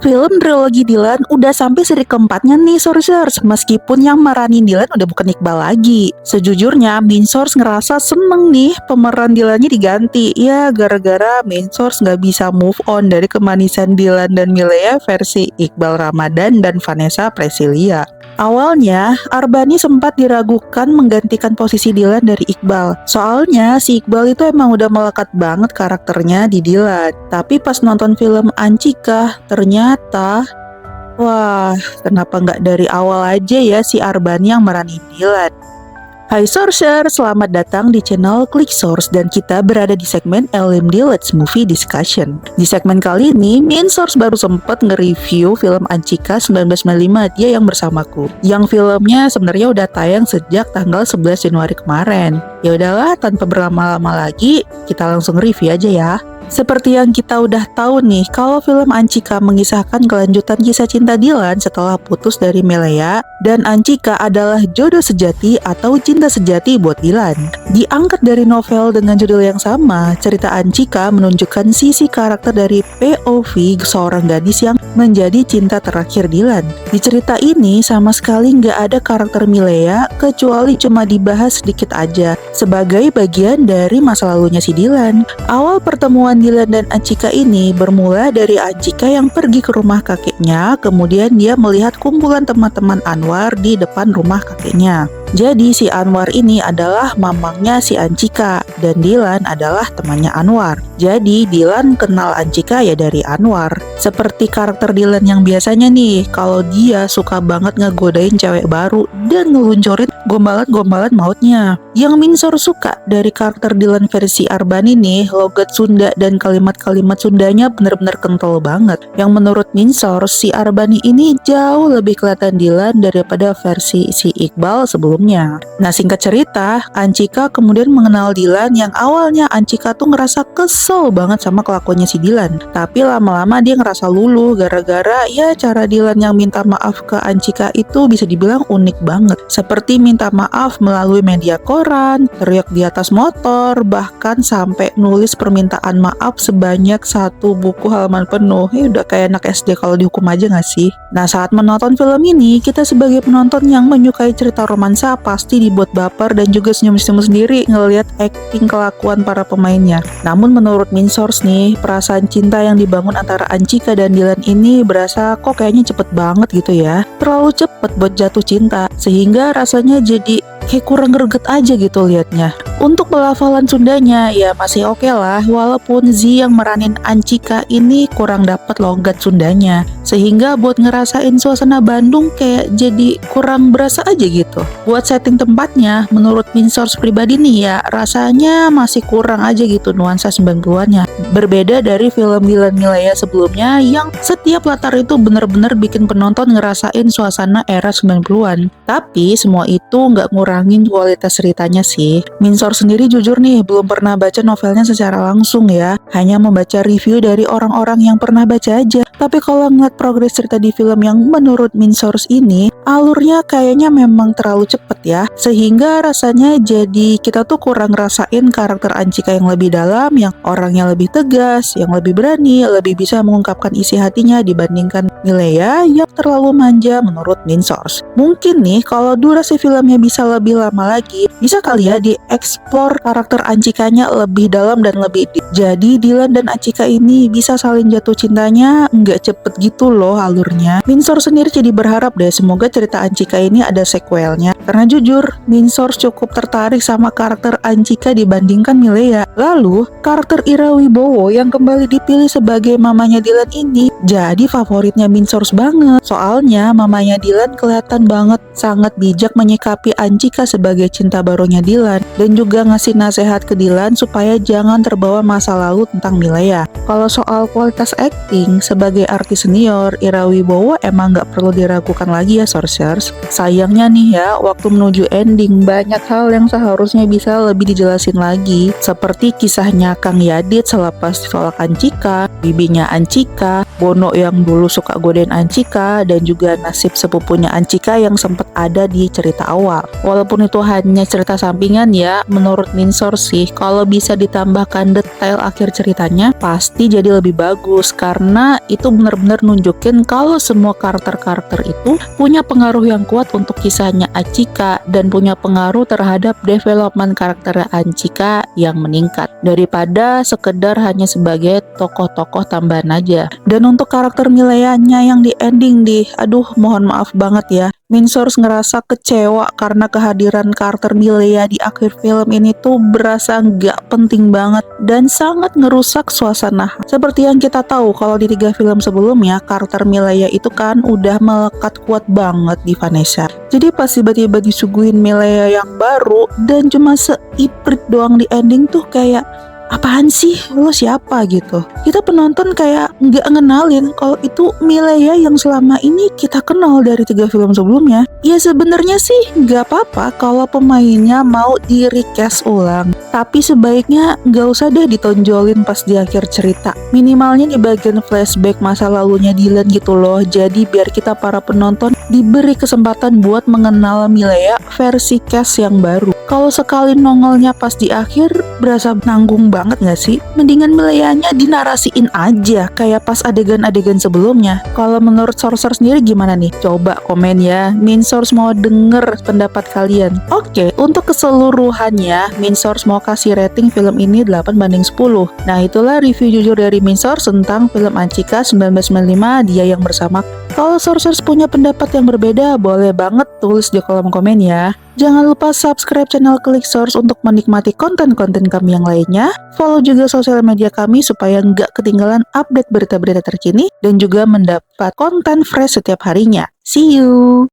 Film trilogi Dylan udah sampai seri keempatnya nih Sourcers, meskipun yang meranin Dylan udah bukan Iqbal lagi. Sejujurnya Main Source ngerasa seneng nih pemeran Dylannya diganti. Ya gara-gara Main Source nggak bisa move on dari kemanisan Dylan dan Milea versi Iqbal Ramadan dan Vanessa Presilia. Awalnya, Arbani sempat diragukan menggantikan posisi Dylan dari Iqbal. Soalnya si Iqbal itu emang udah melekat banget karakternya di Dylan. Tapi pas nonton film Ancika, ternyata wah, kenapa nggak dari awal aja ya si Arbani yang meranin Dylan? Hai Sourcer, selamat datang di channel Klik Source dan kita berada di segmen LMD Let's Movie Discussion. Di segmen kali ini, Main Source baru sempat nge-review film Ancika 1995, Dia Yang Bersamaku. Yang filmnya sebenarnya udah tayang sejak tanggal 11 Januari kemarin. Ya udahlah, tanpa berlama-lama lagi, kita langsung review aja ya. Seperti yang kita udah tahu nih, kalau film Ancika mengisahkan kelanjutan kisah cinta Dylan setelah putus dari Milea, dan Ancika adalah jodoh sejati atau cinta sejati buat Dylan. Diangkat dari novel dengan judul yang sama, cerita Ancika menunjukkan sisi karakter dari POV seorang gadis yang menjadi cinta terakhir Dylan. Di cerita ini sama sekali nggak ada karakter Milea, kecuali cuma dibahas sedikit aja, sebagai bagian dari masa lalunya si Dylan. Awal pertemuan Dylan dan Ancika ini bermula dari Ancika yang pergi ke rumah kakeknya, kemudian dia melihat kumpulan teman-teman Anwar di depan rumah kakeknya. Jadi si Anwar ini adalah mamangnya si Ancika dan Dylan adalah temannya Anwar. Jadi Dylan kenal Ancika ya dari Anwar. Seperti karakter Dylan yang biasanya nih, kalau dia suka banget ngegodain cewek baru dan ngeluncurin gombalan-gombalan mautnya. Yang Minsor suka dari karakter Dylan versi Arbani nih, logat Sunda dan kalimat-kalimat Sundanya bener-bener kental banget. Yang menurut Minsor, si Arbani ini jauh lebih kelihatan Dylan daripada versi si Iqbal sebelumnya. Nah singkat cerita, Ancika kemudian mengenal Dylan yang awalnya Ancika tuh ngerasa kesel banget sama kelakuannya si Dylan. Tapi lama-lama dia ngerasa luluh gara-gara ya cara Dylan yang minta maaf ke Ancika itu bisa dibilang unik banget. Seperti minta maaf melalui media koran, teriak di atas motor, bahkan sampai nulis permintaan maaf sebanyak 1 buku halaman penuh. Udah kayak anak SD kalau dihukum aja gak sih? Nah saat menonton film ini, kita sebagai penonton yang menyukai cerita romansa pasti dibuat baper dan juga senyum-senyum sendiri ngelihat acting kelakuan para pemainnya. Namun menurut Main Source nih, perasaan cinta yang dibangun antara Ancika dan Dylan ini berasa kok kayaknya cepet banget gitu ya. Terlalu cepet buat jatuh cinta, sehingga rasanya jadi kayak kurang greget aja gitu liatnya. Untuk pelafalan Sundanya ya masih oke lah, walaupun Z yang meranin Ancika ini kurang dapat logat Sundanya, sehingga buat ngerasain suasana Bandung kayak jadi kurang berasa aja gitu. Buat setting tempatnya, menurut Main Source pribadi nih ya, rasanya masih kurang aja gitu nuansa 90-annya. Berbeda dari film Dylan Milea sebelumnya yang setiap latar itu bener-bener bikin penonton ngerasain suasana era 90-an. Tapi semua itu nggak ngurangin kualitas ceritanya sih. Main Source sendiri jujur nih belum pernah baca novelnya secara langsung ya, hanya membaca review dari orang-orang yang pernah baca aja. Tapi kalau ngeliat progres cerita di film yang menurut Main Source ini, alurnya kayaknya memang terlalu cepet ya, sehingga rasanya jadi kita tuh kurang ngerasain karakter Ancika yang lebih dalam, yang orangnya lebih tegas, yang lebih berani, lebih bisa mengungkapkan isi hatinya dibandingkan Milea yang terlalu manja menurut Main Source. Mungkin nih kalau durasi filmnya bisa lebih lama lagi, bisa kali ya dieksplor karakter Ancikanya lebih dalam dan lebih deep. Jadi Dylan dan Ancika ini bisa saling jatuh cintanya nggak cepet gitu loh alurnya. Main Source sendiri jadi berharap deh semoga cerita Ancika ini ada sequelnya, karena jujur Main Source cukup tertarik sama karakter Ancika dibandingkan Milea. Lalu karakter Ira Wibowo yang kembali dipilih sebagai mamanya Dylan ini jadi favoritnya Main Source banget. Soalnya mamanya Dylan kelihatan banget sangat bijak menyikapi Ancika sebagai cinta barunya Dylan, dan juga ngasih nasihat ke Dylan supaya jangan terbawa masa lalu tentang Milea. Kalau soal kualitas acting sebagai artis senior, Ira Wibowo emang nggak perlu diragukan lagi ya Sourcers. Sayangnya nih ya, waktu menuju ending banyak hal yang seharusnya bisa lebih dijelasin lagi, seperti kisahnya Kang Yadit selepas ditolak Ancika, bibinya Ancika, Bono yang dulu suka godain Ancika, dan juga nasib sepupunya Ancika yang sempat ada di cerita awal. Walaupun itu hanya cerita sampingan ya, menurut Main Source sih kalau bisa ditambahkan detail akhir ceritanya pasti jadi lebih bagus, karena itu benar-benar nunjukin kalau semua karakter-karakter itu punya pengaruh yang kuat untuk kisahnya Achika dan punya pengaruh terhadap development karakter Achika yang meningkat daripada sekedar hanya sebagai tokoh-tokoh tambahan aja. Dan untuk karakter Milea-nya yang di ending aduh mohon maaf banget ya, Minsource ngerasa kecewa karena kehadiran karakter Milea di akhir film ini tuh berasa nggak penting banget dan sangat ngerusak suasana. Seperti yang kita tahu kalau di 3 film sebelumnya, karakter Milea itu kan udah melekat kuat banget di Vanessa. Jadi pas tiba-tiba disuguhin Milea yang baru dan cuma seiprit doang di ending tuh kayak apaan sih, lo siapa gitu. Kita penonton kayak nggak ngenalin kalau itu Milea yang selama ini kita kenal dari 3 film sebelumnya. Ya sebenarnya sih nggak apa-apa kalau pemainnya mau di recast ulang, tapi sebaiknya nggak usah deh ditonjolin pas di akhir cerita. Minimalnya di bagian flashback masa lalunya Dylan gitu loh. Jadi biar kita para penonton diberi kesempatan buat mengenal Milea versi cast yang baru. Kalau sekali nongolnya pas di akhir, berasa nanggung banget gak sih? Mendingan Milea-nya dinarasiin aja kayak pas adegan-adegan sebelumnya. Kalau menurut Sorcerer sendiri gimana nih? Coba komen ya. Minsource mau denger pendapat kalian. Oke, untuk keseluruhannya Minsource mau kasih rating film ini 8/10. Nah, itulah review jujur dari Minsource tentang film Achika 1995, Dia Yang Bersama. Kalau Sorcerer punya pendapat yang berbeda, boleh banget tulis di kolom komen ya. Jangan lupa subscribe channel Klik Source untuk menikmati konten-konten kami yang lainnya. Follow juga sosial media kami supaya nggak ketinggalan update berita-berita terkini dan juga mendapat konten fresh setiap harinya. See you!